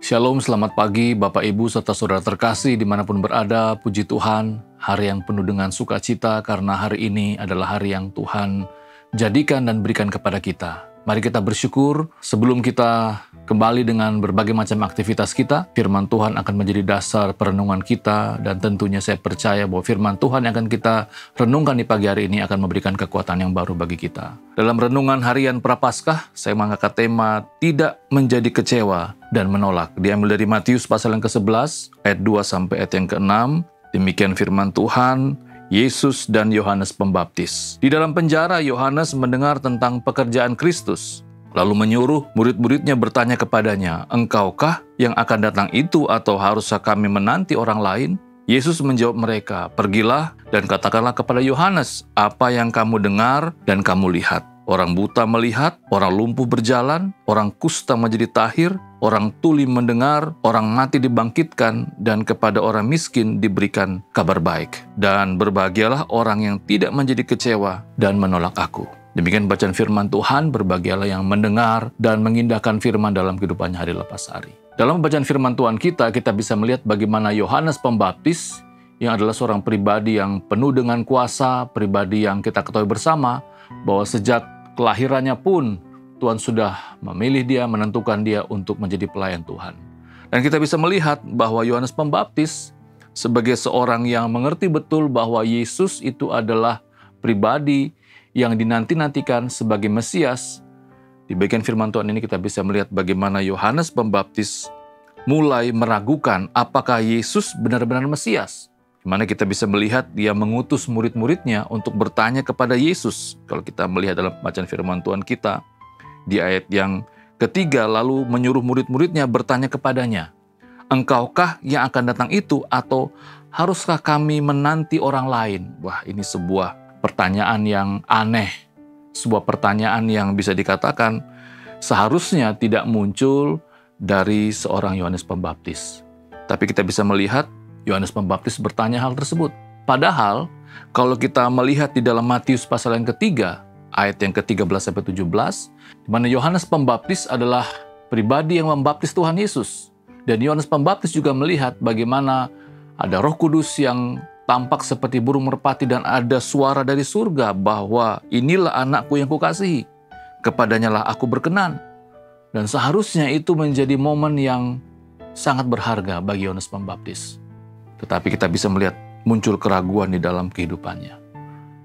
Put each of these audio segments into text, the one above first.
Shalom, selamat pagi Bapak Ibu serta saudara terkasih dimanapun berada. Puji Tuhan, hari yang penuh dengan sukacita karena hari ini adalah hari yang Tuhan jadikan dan berikan kepada kita. Mari kita bersyukur sebelum kita kembali dengan berbagai macam aktivitas kita. Firman Tuhan akan menjadi dasar perenungan kita dan tentunya saya percaya bahwa firman Tuhan yang akan kita renungkan di pagi hari ini akan memberikan kekuatan yang baru bagi kita. Dalam renungan harian Prapaskah, saya mengangkat tema tidak menjadi kecewa dan menolak. Diambil dari Matius pasal yang ke-11, ayat 2 sampai ayat yang ke-6. Demikian firman Tuhan, Yesus dan Yohanes Pembaptis. Di dalam penjara, Yohanes mendengar tentang pekerjaan Kristus, lalu menyuruh murid-muridnya bertanya kepadanya, "Engkaukah yang akan datang itu atau haruskah kami menanti orang lain?" Yesus menjawab mereka, "Pergilah dan katakanlah kepada Yohanes apa yang kamu dengar dan kamu lihat. Orang buta melihat, orang lumpuh berjalan, orang kusta menjadi tahir, orang tuli mendengar, orang mati dibangkitkan, dan kepada orang miskin diberikan kabar baik. Dan berbahagialah orang yang tidak menjadi kecewa dan menolak aku." Demikian bacaan firman Tuhan, berbahagialah yang mendengar dan mengindahkan firman dalam kehidupannya hari lepas hari. Dalam bacaan firman Tuhan kita bisa melihat bagaimana Yohanes Pembaptis, yang adalah seorang pribadi yang penuh dengan kuasa, pribadi yang kita ketahui bersama, bahwa sejak kelahirannya pun Tuhan sudah memilih dia, menentukan dia untuk menjadi pelayan Tuhan. Dan kita bisa melihat bahwa Yohanes Pembaptis sebagai seorang yang mengerti betul bahwa Yesus itu adalah pribadi yang dinanti-nantikan sebagai Mesias. Di bagian firman Tuhan ini kita bisa melihat bagaimana Yohanes Pembaptis mulai meragukan apakah Yesus benar-benar Mesias. Di mana kita bisa melihat dia mengutus murid-muridnya untuk bertanya kepada Yesus. Kalau kita melihat dalam bacaan firman Tuhan kita, di ayat yang ketiga, lalu menyuruh murid-muridnya bertanya kepadanya, "Engkaukah yang akan datang itu atau haruskah kami menanti orang lain?" Wah, ini sebuah pertanyaan yang aneh. Sebuah pertanyaan yang bisa dikatakan seharusnya tidak muncul dari seorang Yohanes Pembaptis. Tapi kita bisa melihat Yohanes Pembaptis bertanya hal tersebut. Padahal kalau kita melihat di dalam Matius pasal yang ketiga, ayat yang ke-13 sampai 17, di mana Yohanes Pembaptis adalah pribadi yang membaptis Tuhan Yesus. Dan Yohanes Pembaptis juga melihat bagaimana ada Roh Kudus yang tampak seperti burung merpati dan ada suara dari surga bahwa inilah anakku yang kukasihi, kepadanya lah aku berkenan. Dan seharusnya itu menjadi momen yang sangat berharga bagi Yohanes Pembaptis. Tetapi kita bisa melihat muncul keraguan di dalam kehidupannya.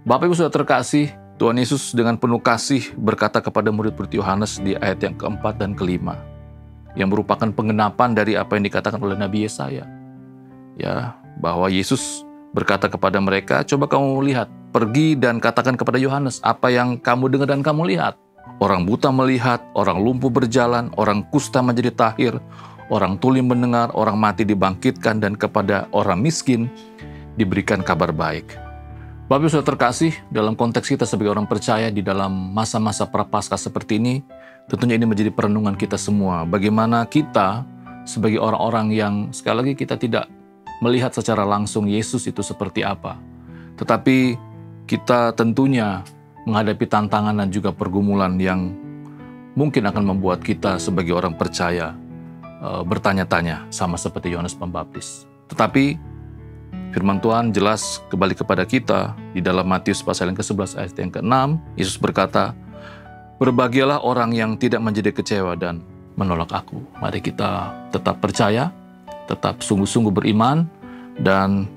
Bapak Ibu Saudara terkasih, Tuhan Yesus dengan penuh kasih berkata kepada murid-murid Yohanes di ayat yang keempat dan kelima, yang merupakan penggenapan dari apa yang dikatakan oleh Nabi Yesaya. Ya, bahwa Yesus berkata kepada mereka, "Coba kamu lihat, pergi dan katakan kepada Yohanes apa yang kamu dengar dan kamu lihat. Orang buta melihat, orang lumpuh berjalan, orang kusta menjadi tahir, orang tuli mendengar, orang mati dibangkitkan, dan kepada orang miskin diberikan kabar baik." Bapak Ibu Saudara terkasih, dalam konteks kita sebagai orang percaya di dalam masa-masa Prapaskah seperti ini, tentunya ini menjadi perenungan kita semua. Bagaimana kita sebagai orang-orang yang sekali lagi kita tidak melihat secara langsung Yesus itu seperti apa. Tetapi kita tentunya menghadapi tantangan dan juga pergumulan yang mungkin akan membuat kita sebagai orang percaya bertanya-tanya sama seperti Yohanes Pembaptis. Tetapi firman Tuhan jelas kembali kepada kita di dalam Matius pasal yang ke-11 ayat yang ke-6. Yesus berkata, "Berbahagialah orang yang tidak menjadi kecewa dan menolak aku." Mari kita tetap percaya, tetap sungguh-sungguh beriman, dan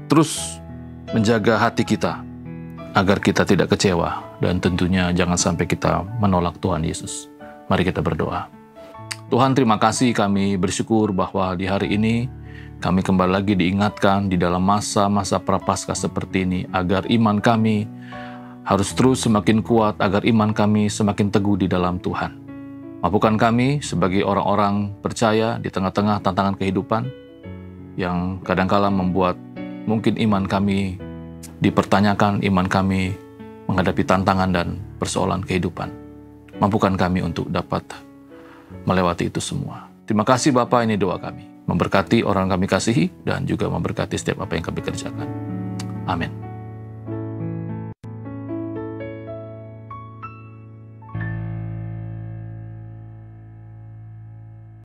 terus menjaga hati kita agar kita tidak kecewa, dan tentunya jangan sampai kita menolak Tuhan Yesus. Mari kita berdoa. Tuhan, terima kasih, kami bersyukur bahwa di hari ini kami kembali lagi diingatkan di dalam masa-masa Prapaskah seperti ini, agar iman kami harus terus semakin kuat, agar iman kami semakin teguh di dalam Tuhan. Mampukan kami sebagai orang-orang percaya di tengah-tengah tantangan kehidupan yang kadangkala membuat mungkin iman kami dipertanyakan, iman kami menghadapi tantangan dan persoalan kehidupan. Mampukan kami untuk dapat melewati itu semua. Terima kasih Bapa, ini doa kami. Memberkati orang kami kasihi dan juga memberkati setiap apa yang kami kerjakan. Amin.